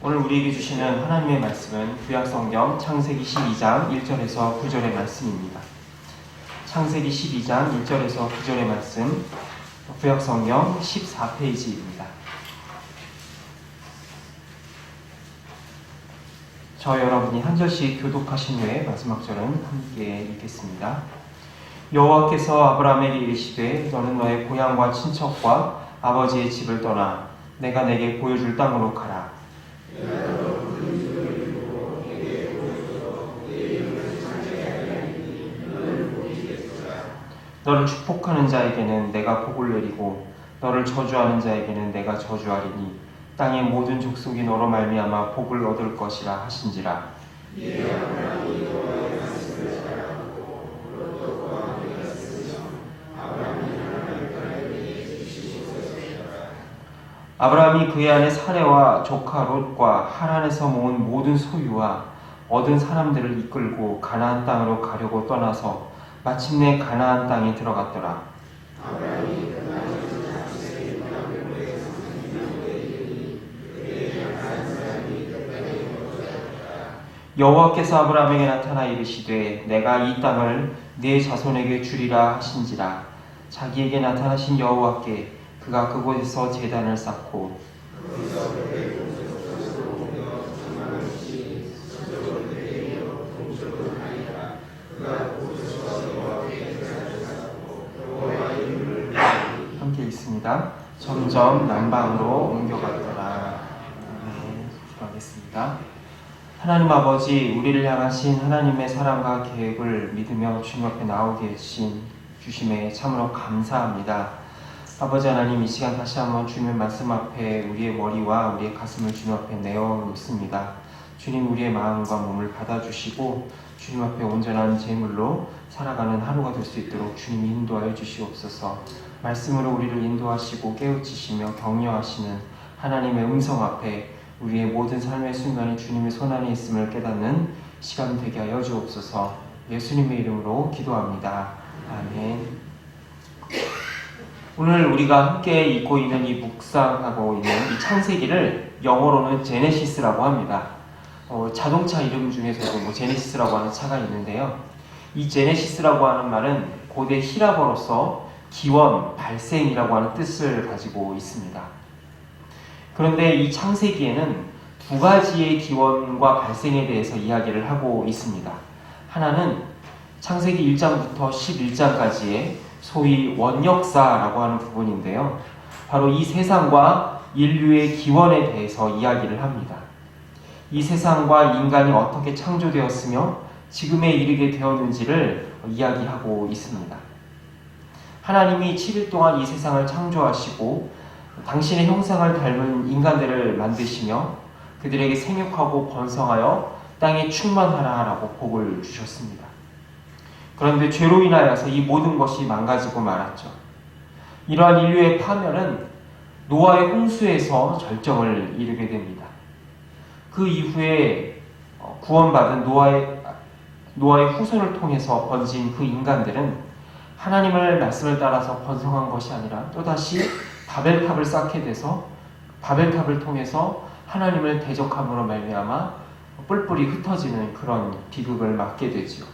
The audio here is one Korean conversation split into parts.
오늘 우리에게 주시는 하나님의 말씀은 구약성경 창세기 12장 1절에서 9절의 말씀입니다. 창세기 12장 1절에서 9절의 말씀, 구약성경 14페이지입니다. 저 여러분이 한 절씩 교독하신 후에 마지막 절은 함께 읽겠습니다. 여호와께서 아브라함에게 이르시되 너는 너의 고향과 친척과 아버지의 집을 떠나 내가 내게 보여줄 땅으로 가라. 너를 축복하는 자에게는 내가 복을 내리고 너를 저주하는 자에게는 내가 저주하리니 땅의 모든 족속이 너로 말미암아 복을 얻을 것이라 하신지라. 아브라함이 그의 아내 사레와 조카 롯과 하란에서 모은 모든 소유와 얻은 사람들을 이끌고 가나안 땅으로 가려고 떠나서 마침내 가나안 땅에 들어갔더라. 여호와께서 아브라함에게 나타나 이르시되 내가 이 땅을 네 자손에게 주리라 하신지라. 자기에게 나타나신 여호와께 그가 그곳에서 제단을 쌓고 함께 있습니다. 점점 남방으로 옮겨갔더라. 기도하겠습니다. 하나님 아버지, 우리를 향하신 하나님의 사랑과 계획을 믿으며 주님 앞에 나오게 해주신 주심에 참으로 감사합니다. 아버지 하나님, 이 시간 다시 한번 주님의 말씀 앞에 우리의 머리와 우리의 가슴을 주님 앞에 내어놓습니다. 주님, 우리의 마음과 몸을 받아주시고 주님 앞에 온전한 제물로 살아가는 하루가 될 수 있도록 주님이 인도하여 주시옵소서. 말씀으로 우리를 인도하시고 깨우치시며 격려하시는 하나님의 음성 앞에 우리의 모든 삶의 순간이 주님의 손안에 있음을 깨닫는 시간 되게 하여 주옵소서. 예수님의 이름으로 기도합니다. 아멘. 오늘 우리가 함께 읽고 있는 이 묵상하고 있는 이 창세기를 영어로는 제네시스라고 합니다. 자동차 이름 중에서도 제네시스라고 하는 차가 있는데요. 이 제네시스라고 하는 말은 고대 히라버로서 기원, 발생이라고 하는 뜻을 가지고 있습니다. 그런데 이 창세기에는 두 가지의 기원과 발생에 대해서 이야기를 하고 있습니다. 하나는 창세기 1장부터 11장까지의 소위 원역사라고 하는 부분인데요. 바로 이 세상과 인류의 기원에 대해서 이야기를 합니다. 이 세상과 인간이 어떻게 창조되었으며 지금에 이르게 되었는지를 이야기하고 있습니다. 하나님이 7일 동안 이 세상을 창조하시고 당신의 형상을 닮은 인간들을 만드시며 그들에게 생육하고 번성하여 땅에 충만하라라고 복을 주셨습니다. 그런데 죄로 인하여서 이 모든 것이 망가지고 말았죠. 이러한 인류의 파멸은 노아의 홍수에서 절정을 이루게 됩니다. 그 이후에 구원받은 노아의 후손을 통해서 번진 그 인간들은 하나님의 말씀을 따라서 번성한 것이 아니라 또다시 바벨탑을 쌓게 돼서 바벨탑을 통해서 하나님을 대적함으로 말미암아 뿔뿔이 흩어지는 그런 비극을 맞게 되지요.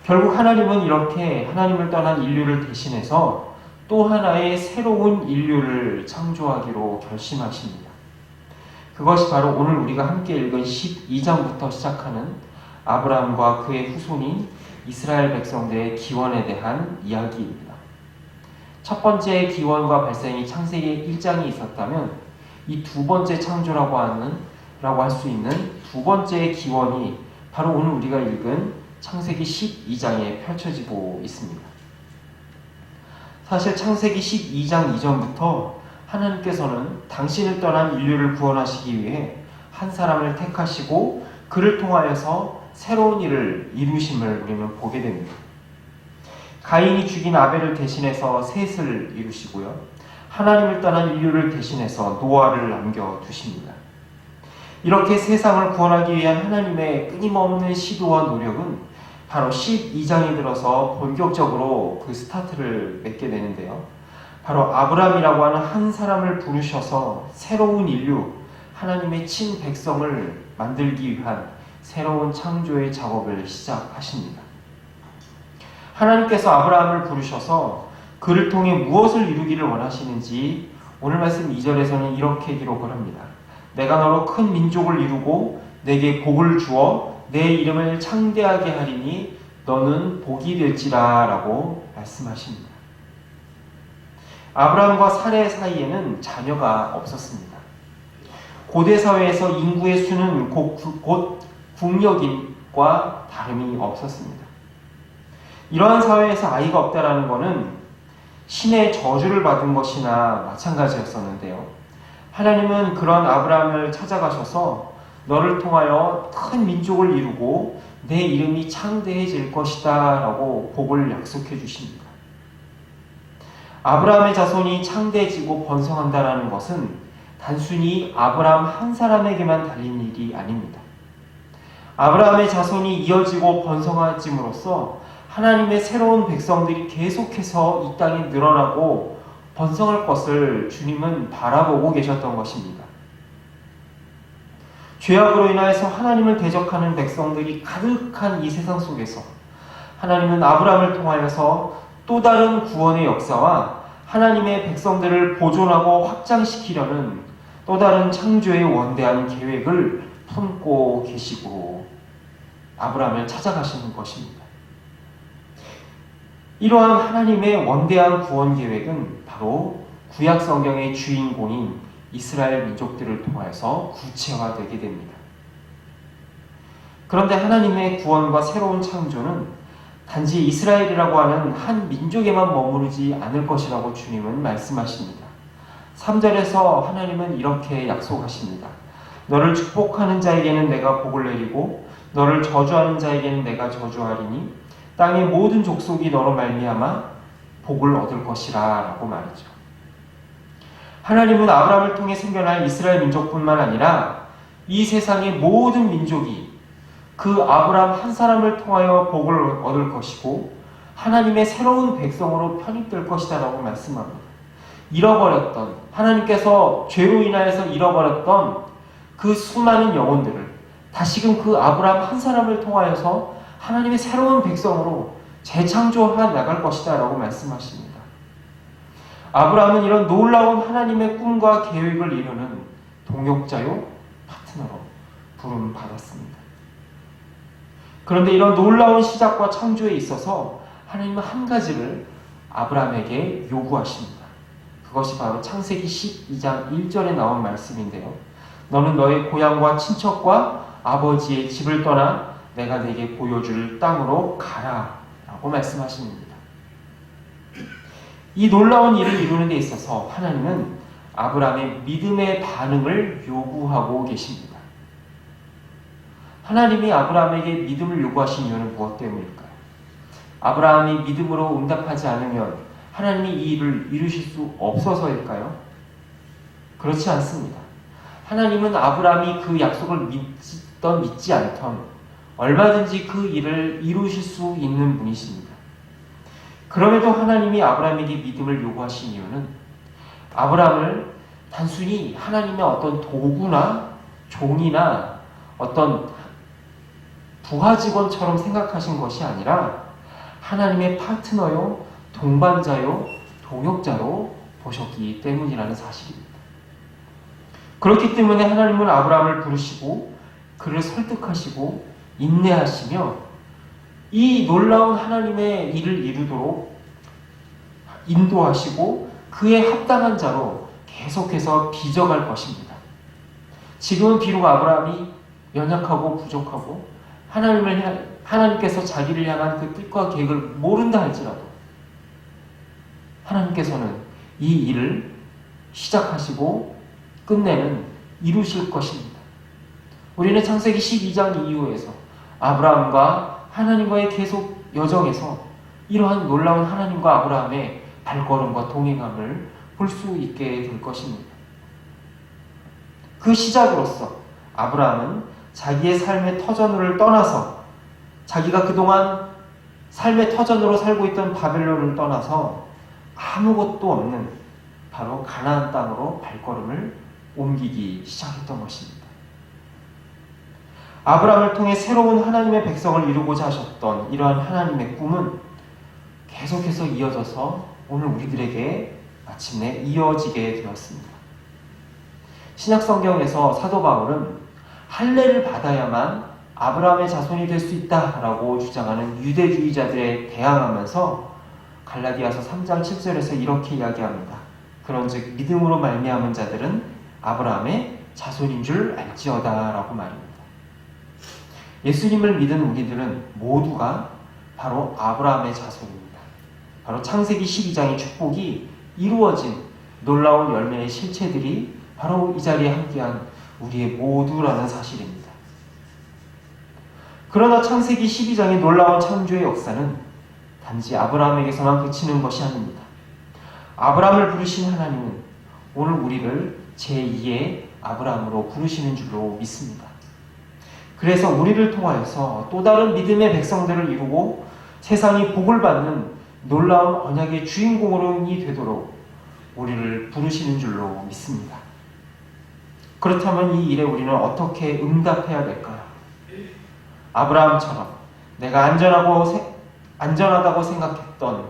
결국 하나님은 이렇게 하나님을 떠난 인류를 대신해서 또 하나의 새로운 인류를 창조하기로 결심하십니다. 그것이 바로 오늘 우리가 함께 읽은 12장부터 시작하는 아브라함과 그의 후손인 이스라엘 백성들의 기원에 대한 이야기입니다. 첫 번째 기원과 발생이 창세기 1장이 있었다면 이 두 번째 창조라고 할 수 있는 두 번째 기원이 바로 오늘 우리가 읽은 창세기 12장에 펼쳐지고 있습니다. 사실 창세기 12장 이전부터 하나님께서는 당신을 떠난 인류를 구원하시기 위해 한 사람을 택하시고 그를 통하여서 새로운 일을 이루심을 우리는 보게 됩니다. 가인이 죽인 아벨을 대신해서 셋을 이루시고요. 하나님을 떠난 인류를 대신해서 노아를 남겨두십니다. 이렇게 세상을 구원하기 위한 하나님의 끊임없는 시도와 노력은 바로 12장이 들어서 본격적으로 그 스타트를 맺게 되는데요. 바로 아브라함이라고 하는 한 사람을 부르셔서 새로운 인류, 하나님의 친백성을 만들기 위한 새로운 창조의 작업을 시작하십니다. 하나님께서 아브라함을 부르셔서 그를 통해 무엇을 이루기를 원하시는지 오늘 말씀 2절에서는 이렇게 기록을 합니다. 내가 너로 큰 민족을 이루고 내게 복을 주어 내 이름을 창대하게 하리니 너는 복이 될지라 라고 말씀하십니다. 아브라함과 사레 사이에는 자녀가 없었습니다. 고대 사회에서 인구의 수는 곧 국력인과 다름이 없었습니다. 이러한 사회에서 아이가 없다라는 것은 신의 저주를 받은 것이나 마찬가지였었는데요. 하나님은 그런 아브라함을 찾아가셔서 너를 통하여 큰 민족을 이루고 내 이름이 창대해질 것이다 라고 복을 약속해 주십니다. 아브라함의 자손이 창대해지고 번성한다는 것은 단순히 아브라함 한 사람에게만 달린 일이 아닙니다. 아브라함의 자손이 이어지고 번성해짐으로써 하나님의 새로운 백성들이 계속해서 이 땅에 늘어나고 번성할 것을 주님은 바라보고 계셨던 것입니다. 죄악으로 인하여서 하나님을 대적하는 백성들이 가득한 이 세상 속에서 하나님은 아브라함을 통하여서 또 다른 구원의 역사와 하나님의 백성들을 보존하고 확장시키려는 또 다른 창조의 원대한 계획을 품고 계시고 아브라함을 찾아가시는 것입니다. 이러한 하나님의 원대한 구원 계획은 바로 구약 성경의 주인공인 이스라엘 민족들을 통하여서 구체화되게 됩니다. 그런데 하나님의 구원과 새로운 창조는 단지 이스라엘이라고 하는 한 민족에만 머무르지 않을 것이라고 주님은 말씀하십니다. 3절에서 하나님은 이렇게 약속하십니다. 너를 축복하는 자에게는 내가 복을 내리고 너를 저주하는 자에게는 내가 저주하리니 땅의 모든 족속이 너로 말미암아 복을 얻을 것이라 라고 말이죠. 하나님은 아브라함을 통해 생겨날 이스라엘 민족뿐만 아니라 이 세상의 모든 민족이 그 아브라함 한 사람을 통하여 복을 얻을 것이고 하나님의 새로운 백성으로 편입될 것이다 라고 말씀합니다. 잃어버렸던, 하나님께서 죄로 인하여서 잃어버렸던 그 수많은 영혼들을 다시금 그 아브라함 한 사람을 통하여서 하나님의 새로운 백성으로 재창조해 나갈 것이다 라고 말씀하십니다. 아브라함은 이런 놀라운 하나님의 꿈과 계획을 이루는 동역자요, 파트너로 부름받았습니다. 그런데 이런 놀라운 시작과 창조에 있어서 하나님은 한 가지를 아브라함에게 요구하십니다. 그것이 바로 창세기 12장 1절에 나온 말씀인데요. 너는 너의 고향과 친척과 아버지의 집을 떠나 내가 내게 보여줄 땅으로 가라 라고 말씀하십니다. 이 놀라운 일을 이루는 데 있어서 하나님은 아브라함의 믿음의 반응을 요구하고 계십니다. 하나님이 아브라함에게 믿음을 요구하신 이유는 무엇 때문일까요? 아브라함이 믿음으로 응답하지 않으면 하나님이 이 일을 이루실 수 없어서일까요? 그렇지 않습니다. 하나님은 아브라함이 그 약속을 믿지 않던 얼마든지 그 일을 이루실 수 있는 분이십니다. 그럼에도 하나님이 아브라함에게 믿음을 요구하신 이유는 아브라함을 단순히 하나님의 어떤 도구나 종이나 어떤 부하 직원처럼 생각하신 것이 아니라 하나님의 파트너요, 동반자요, 동역자로 보셨기 때문이라는 사실입니다. 그렇기 때문에 하나님은 아브라함을 부르시고 그를 설득하시고 인내하시며 이 놀라운 하나님의 일을 이루도록 인도하시고 그에 합당한 자로 계속해서 빚어갈 것입니다. 지금은 비록 아브라함이 연약하고 부족하고 하나님께서 자기를 향한 그 뜻과 계획을 모른다 할지라도 하나님께서는 이 일을 시작하시고 끝내는 이루실 것입니다. 우리는 창세기 12장 이후에서 아브라함과 하나님과의 계속 여정에서 이러한 놀라운 하나님과 아브라함의 발걸음과 동행함을 볼 수 있게 될 것입니다. 그 시작으로서 아브라함은 자기의 삶의 터전을 떠나서 자기가 그동안 삶의 터전으로 살고 있던 바벨론을 떠나서 아무것도 없는 바로 가나안 땅으로 발걸음을 옮기기 시작했던 것입니다. 아브라함을 통해 새로운 하나님의 백성을 이루고자 하셨던 이러한 하나님의 꿈은 계속해서 이어져서 오늘 우리들에게 마침내 이어지게 되었습니다. 신약성경에서 사도 바울은 할례를 받아야만 아브라함의 자손이 될 수 있다라고 주장하는 유대주의자들에 대항하면서 갈라디아서 3장 7절에서 이렇게 이야기합니다. 그런즉 믿음으로 말미암은 자들은 아브라함의 자손인 줄 알지어다라고 말입니다. 예수님을 믿은 우리들은 모두가 바로 아브라함의 자손입니다. 바로 창세기 12장의 축복이 이루어진 놀라운 열매의 실체들이 바로 이 자리에 함께한 우리의 모두라는 사실입니다. 그러나 창세기 12장의 놀라운 창조의 역사는 단지 아브라함에게서만 그치는 것이 아닙니다. 아브라함을 부르신 하나님은 오늘 우리를 제2의 아브라함으로 부르시는 줄로 믿습니다. 그래서 우리를 통하여서 또 다른 믿음의 백성들을 이루고 세상이 복을 받는 놀라운 언약의 주인공이 되도록 우리를 부르시는 줄로 믿습니다. 그렇다면 이 일에 우리는 어떻게 응답해야 될까요? 아브라함처럼 내가 안전하다고 생각했던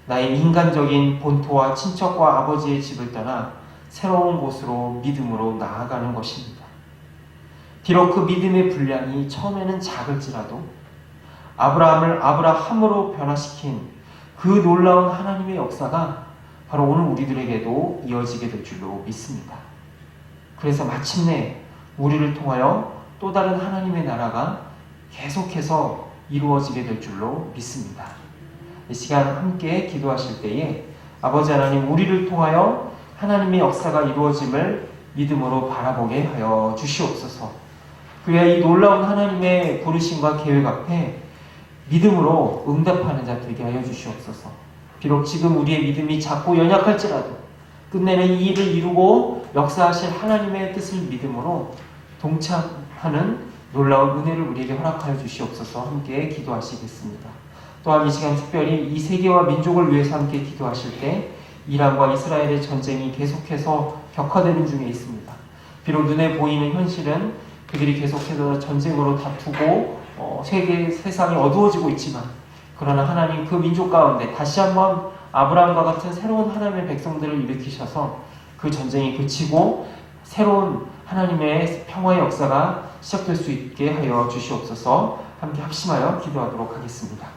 나의 인간적인 본토와 친척과 아버지의 집을 떠나 새로운 곳으로 믿음으로 나아가는 것입니다. 비록 그 믿음의 분량이 처음에는 작을지라도 아브라함을 아브라함으로 변화시킨 그 놀라운 하나님의 역사가 바로 오늘 우리들에게도 이어지게 될 줄로 믿습니다. 그래서 마침내 우리를 통하여 또 다른 하나님의 나라가 계속해서 이루어지게 될 줄로 믿습니다. 이 시간 함께 기도하실 때에 아버지 하나님, 우리를 통하여 하나님의 역사가 이루어짐을 믿음으로 바라보게 하여 주시옵소서. 그래야 이 놀라운 하나님의 부르심과 계획 앞에 믿음으로 응답하는 자 되게 하여 주시옵소서. 비록 지금 우리의 믿음이 작고 연약할지라도 끝내는 이 일을 이루고 역사하실 하나님의 뜻을 믿음으로 동참하는 놀라운 은혜를 우리에게 허락하여 주시옵소서. 함께 기도하시겠습니다. 또한 이 시간 특별히 이 세계와 민족을 위해서 함께 기도하실 때 이란과 이스라엘의 전쟁이 계속해서 격화되는 중에 있습니다. 비록 눈에 보이는 현실은 그들이 계속해서 전쟁으로 다투고 세상이 어두워지고 있지만, 그러나 하나님 그 민족 가운데 다시 한번 아브라함과 같은 새로운 하나님의 백성들을 일으키셔서 그 전쟁이 그치고 새로운 하나님의 평화의 역사가 시작될 수 있게 하여 주시옵소서. 함께 합심하여 기도하도록 하겠습니다.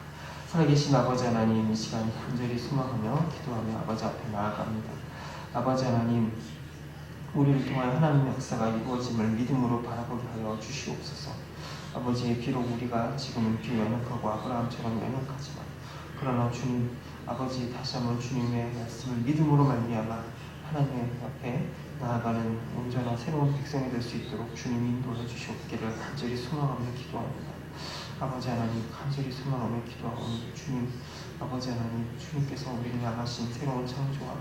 살아계신 아버지 하나님, 이 시간 간절히 소망하며 기도하며 아버지 앞에 나아갑니다. 아버지 하나님, 우리를 통하여 하나님의 역사가 이루어짐을 믿음으로 바라보게 하여 주시옵소서. 아버지, 비록 우리가 지금은 비연약하고 아브라함처럼 연약하지만, 그러나 주님, 아버지 다시 한번 주님의 말씀을 믿음으로 말미암아 하나님의 앞에 나아가는 온전한 새로운 백성이 될 수 있도록 주님이 인도해 주시옵기를 간절히 소망하며 기도합니다. 아버지 하나님, 간절히 소망하며 기도하오니 주님, 아버지 하나님, 주님께서 우리를 향하신 새로운 창조와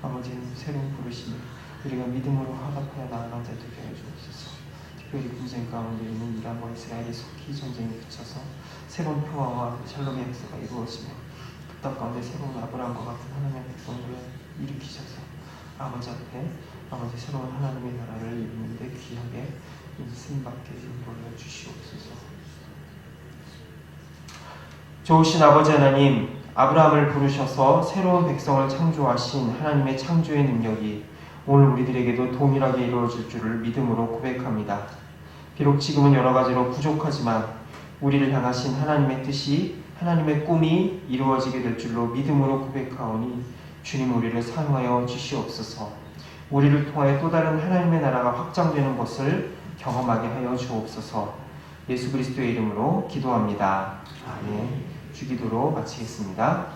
아버지 새로운 부르심을 우리가 믿음으로 화답하여 나아간 자 되게 하여 주옵소서. 특별히 분쟁 가운데 있는 이란과 이스라엘이 속히 전쟁에 그쳐서 새로운 평화와 샬롬의 역사가 이루어지며 그 땅 가운데 새로운 아브라함과 같은 하나님의 백성들을 일으키셔서 아버지 앞에 아버지 새로운 하나님의 나라를 이루는데 귀하게 쓰임받게 인도하여 주시옵소서. 좋으신 아버지 하나님, 아브라함을 부르셔서 새로운 백성을 창조하신 하나님의 창조의 능력이 오늘 우리들에게도 동일하게 이루어질 줄을 믿음으로 고백합니다. 비록 지금은 여러 가지로 부족하지만 우리를 향하신 하나님의 뜻이, 하나님의 꿈이 이루어지게 될 줄로 믿음으로 고백하오니 주님, 우리를 사용하여 주시옵소서. 우리를 통하여 또 다른 하나님의 나라가 확장되는 것을 경험하게 하여 주옵소서. 예수 그리스도의 이름으로 기도합니다. 아멘. 주기도로 마치겠습니다.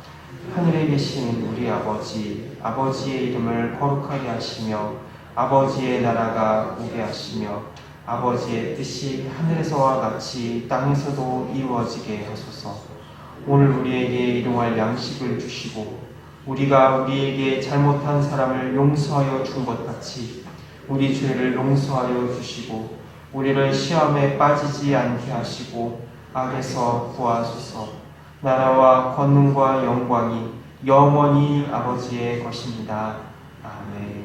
하늘에 계신 우리 아버지, 아버지의 이름을 거룩하게 하시며 아버지의 나라가 오게 하시며 아버지의 뜻이 하늘에서와 같이 땅에서도 이루어지게 하소서. 오늘 우리에게 일용할 양식을 주시고 우리가 우리에게 잘못한 사람을 용서하여 준 것 같이 우리 죄를 용서하여 주시고 우리를 시험에 빠지지 않게 하시고 악에서 구하소서. 나라와 권능과 영광이 영원히 아버지의 것입니다. 아멘.